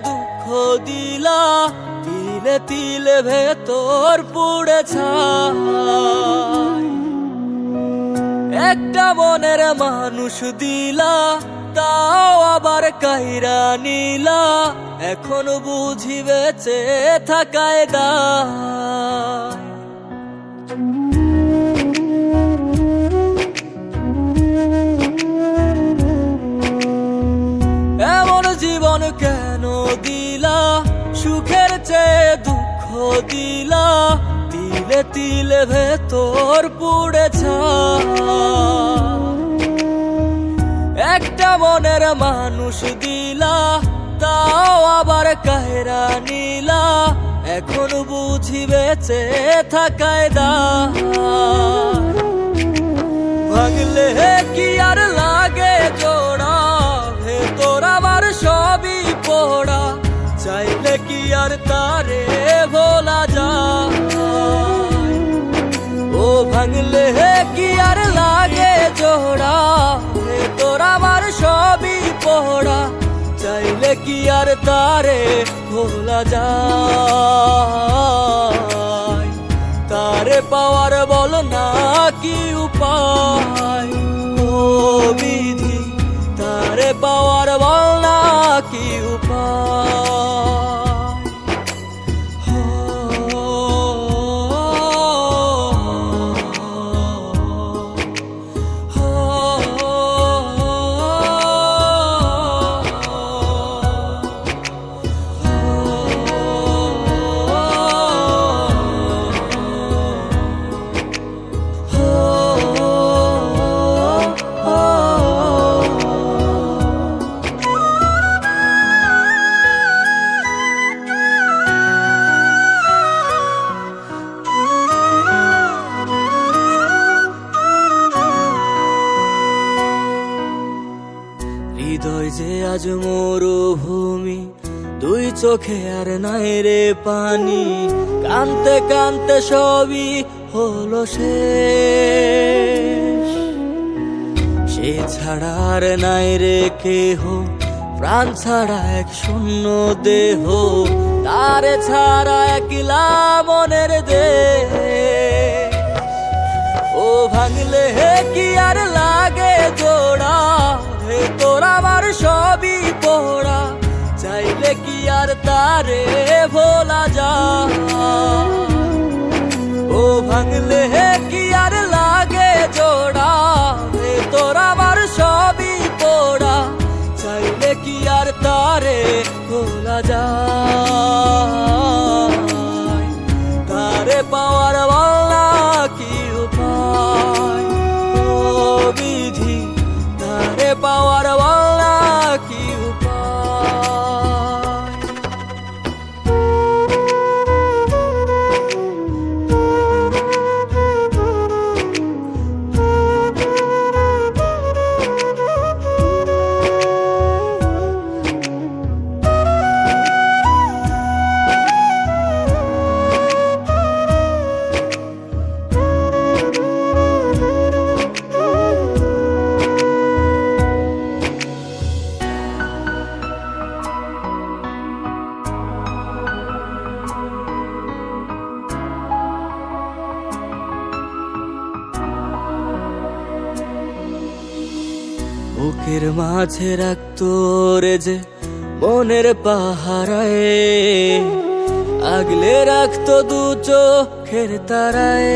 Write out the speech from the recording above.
দুঃখ দিলা, তিলে তিলে ভেতর পুড়ে ছাই। একটা মনের মানুষ দিলা, তাও আবার কাইরা নিলা, এখন বুঝি বেঁচে থাকায় দায়। এমন জীবন কেন দিলা, সুখের চেয়ে দুঃখ দিলা, তিলে তিলে ভেতর পুড়ে ছাই। একটা মনের মানুষ দিলা, তাও আবার কাহেরা নিলা, এখন বুঝি বেঁচে থাকায় দায়। ভাঙলে কি আর লাগে জোড়া, ভেতর আমার সবই পোড়া, চাইলে কি আর তারে ভোলা যায়। ও ভাঙলে কি আর লাগে জোড়া, ভেতর আমার সবই পোড়া, চাইলে কি আর তারে ভোলা যায়। তারে পাওয়ার বল না কি উপায়, ও বিধি তারে পাওয়ার বল না কি উপায়। হৃদয় যে আজ মরুভূমি, দুই চোখে আর নাই রে পানি, কানতে কানতে সবই হলো শেষ। সে ছাড়া আর নাই রে কেহ, প্রাণ ছাড়া এক শূন্য দেহ, তারে ছাড়া একলা মনের দেশ। ও ভাঙলে কি আর লাগে জোড়া, ভেতর আমার সবই পোড়া, চাইলে কি আর তারে ভোলা যায়। ও ভাঙলে কি আর লাগে জোড়া, ভেতর আমার সবই পোড়া, চাইলে কি আর তারে ভোলা যায়। তারে পাওয়ার বলা কি উপায়, ও বিধি তারে পাওয়ার বলা কি উপায়। বুকের মাঝে রাখতো রে যে মনের পাহারায়, আগলে রাখতো দু চোখের তারায়।